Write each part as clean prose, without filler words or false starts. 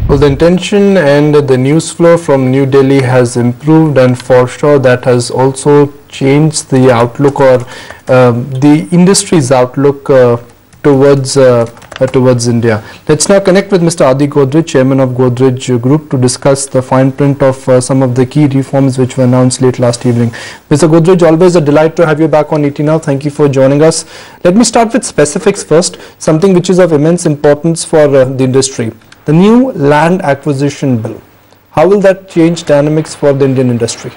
Well, the intention and the news flow from New Delhi has improved, and for sure that has also changed the outlook or the industry's outlook towards India. Let's now connect with Mr. Adi Godrej, Chairman of Godrej Group, to discuss the fine print of some of the key reforms which were announced late last evening. Mr. Godrej, always a delight to have you back on ET Now. Thank you for joining us. Let me start with specifics first, something which is of immense importance for the industry. The new land acquisition bill. How will that change dynamics for the Indian industry?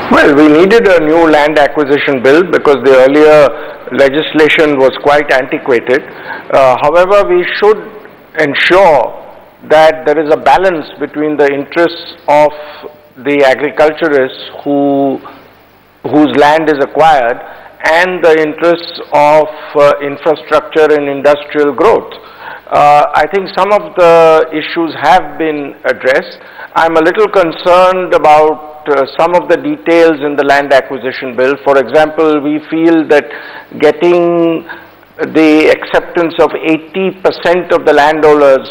Well, we needed a new land acquisition bill because the earlier legislation was quite antiquated. However, we should ensure that there is a balance between the interests of the agriculturists whose land is acquired and the interests of infrastructure and industrial growth. I think some of the issues have been addressed. I'm a little concerned about some of the details in the land acquisition bill. For example, we feel that getting the acceptance of 80% of the landowners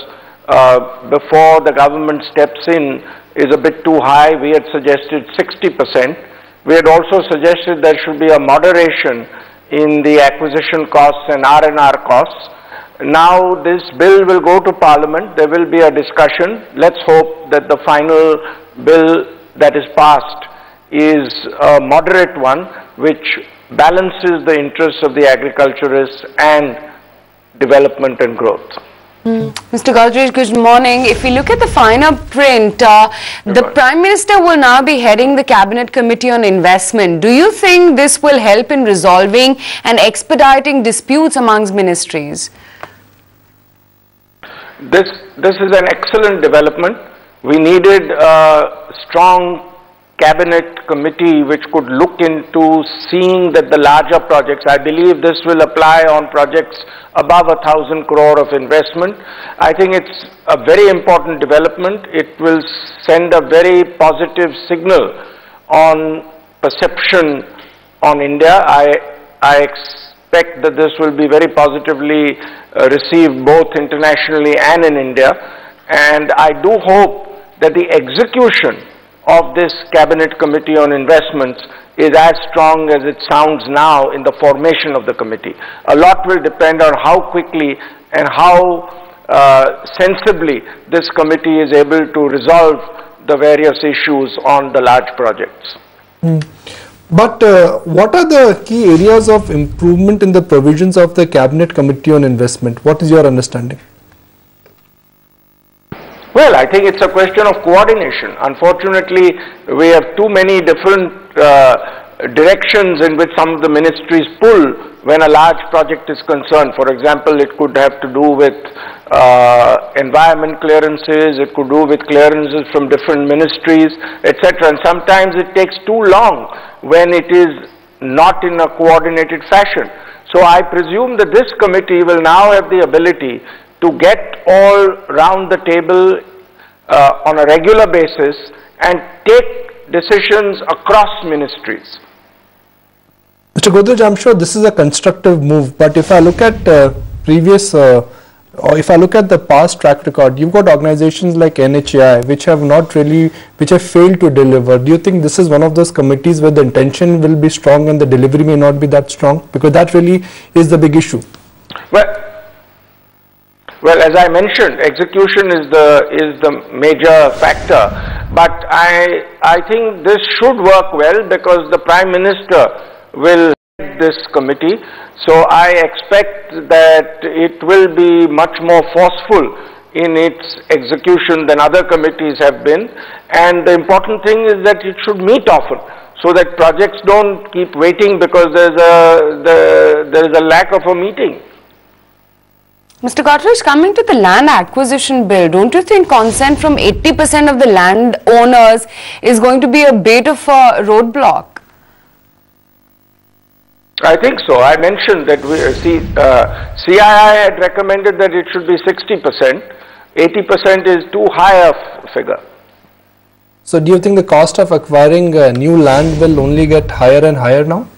before the government steps in is a bit too high. We had suggested 60%. We had also suggested there should be a moderation in the acquisition costs and R&R costs. Now this bill will go to Parliament. There will be a discussion. Let's hope that the final bill that is passed is a moderate one which balances the interests of the agriculturists and development and growth. Mr. Godrej, good morning. If we look at the finer print, the Prime Minister will now be heading the Cabinet Committee on Investment. Do you think this will help in resolving and expediting disputes amongst ministries? This is an excellent development. We needed a strong cabinet committee which could look into seeing that the larger projects, I believe this will apply on projects above 1,000 crore of investment. I think it's a very important development. It will send a very positive signal on perception on India. I expect that this will be very positively received both internationally and in India, and I do hope that the execution of this Cabinet Committee on Investments is as strong as it sounds now in the formation of the committee. A lot will depend on how quickly and how sensibly this committee is able to resolve the various issues on the large projects. But what are the key areas of improvement in the provisions of the Cabinet Committee on Investment? What is your understanding? Well, I think it's a question of coordination. Unfortunately, we have too many different directions in which some of the ministries pull when a large project is concerned. For example, it could have to do with environment clearances, it could do with clearances from different ministries, etc. And sometimes it takes too long when it is not in a coordinated fashion. So I presume that this committee will now have the ability to get all round the table on a regular basis and take decisions across ministries. Mr. Godrej, I'm sure this is a constructive move, but if I look at or if I look at the past track record, you've got organizations like NHAI which have failed to deliver. Do you think this is one of those committees where the intention will be strong and the delivery may not be that strong? Because that really is the big issue. Well, as I mentioned, execution is the major factor, but I think this should work well because the Prime Minister will head this committee. So I expect that it will be much more forceful in its execution than other committees have been, and the important thing is that it should meet often so that projects don't keep waiting because there is a lack of a meeting. Mr. Godrej, coming to the land acquisition bill, don't you think consent from 80% of the landowners is going to be a bit of a roadblock? I think so. I mentioned that CII had recommended that it should be 60%. 80% is too high a figure. So do you think the cost of acquiring new land will only get higher and higher now?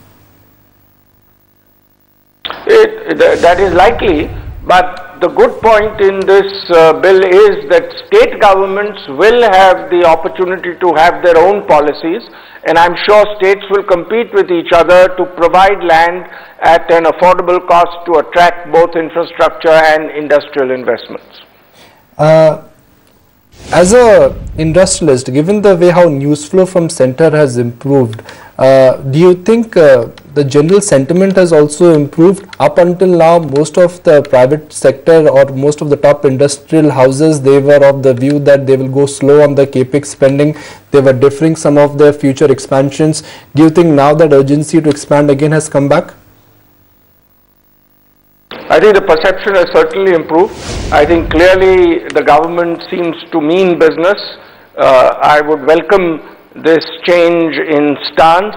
That is likely, but the good point in this bill is that state governments will have the opportunity to have their own policies, and I'm sure states will compete with each other to provide land at an affordable cost to attract both infrastructure and industrial investments. As a industrialist, given the way how news flow from center has improved, do you think the general sentiment has also improved? Up until now, most of the private sector or most of the top industrial houses, they were of the view that they will go slow on the capex spending. They were deferring some of their future expansions. Do you think now that urgency to expand again has come back? I think the perception has certainly improved. I think clearly the government seems to mean business. I would welcome this change in stance.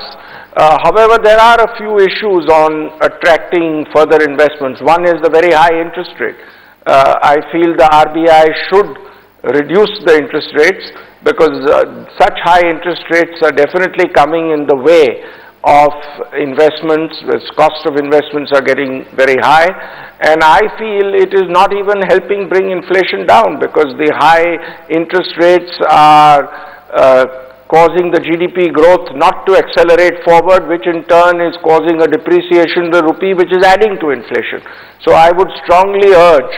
However, there are a few issues on attracting further investments. One is the very high interest rate. I feel the RBI should reduce the interest rates because such high interest rates are definitely coming in the way of investments. The cost of investments are getting very high, and I feel it is not even helping bring inflation down because the high interest rates are causing the GDP growth not to accelerate forward, which in turn is causing a depreciation of the rupee, which is adding to inflation. So I would strongly urge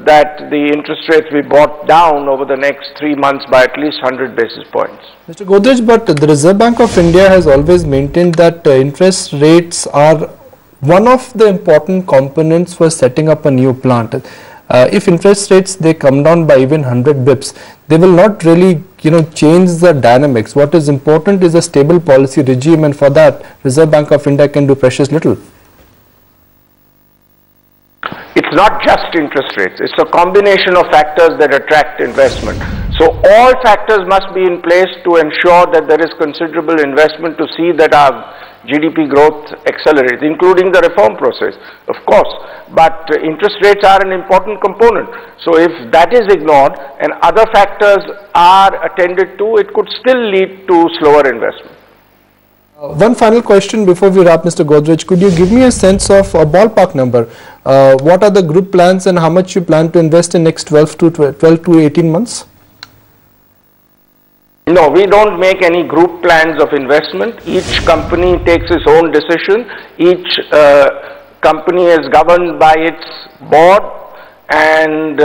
that the interest rates be brought down over the next 3 months by at least 100 basis points. Mr. Godrej, but the Reserve Bank of India has always maintained that interest rates are one of the important components for setting up a new plant. If interest rates they come down by even 100 bips, they will not really change the dynamics. What is important is a stable policy regime, and for that Reserve Bank of India can do precious little. It's not just interest rates, it's a combination of factors that attract investment. So all factors must be in place to ensure that there is considerable investment to see that our GDP growth accelerates, including the reform process, of course. But interest rates are an important component. So if that is ignored and other factors are attended to, it could still lead to slower investment. One final question before we wrap, Mr. Godrej. Could you give me a sense of a ballpark number? What are the group plans and how much you plan to invest in next 12 to 18 months? No, we don't make any group plans of investment. Each company takes its own decision. Each company is governed by its board, and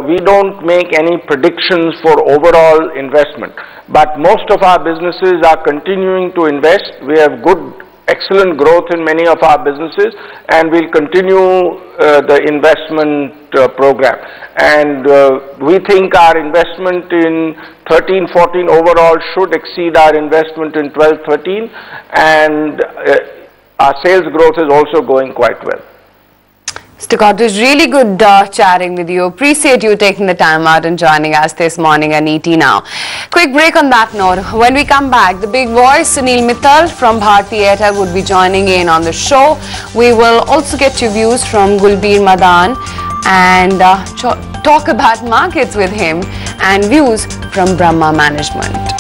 we don't make any predictions for overall investment. But most of our businesses are continuing to invest. We have excellent growth in many of our businesses, and we'll continue the investment program. And we think our investment in 13-14 overall should exceed our investment in 12-13, and our sales growth is also going quite well. Mr. Godrej, really good chatting with you. Appreciate you taking the time out and joining us this morning on ET Now. Quick break on that note. When we come back, the big voice, Sunil Mittal from Bharti Airtel would be joining in on the show. We will also get your views from Gulbir Madan and talk about markets with him and views from Brahma Management.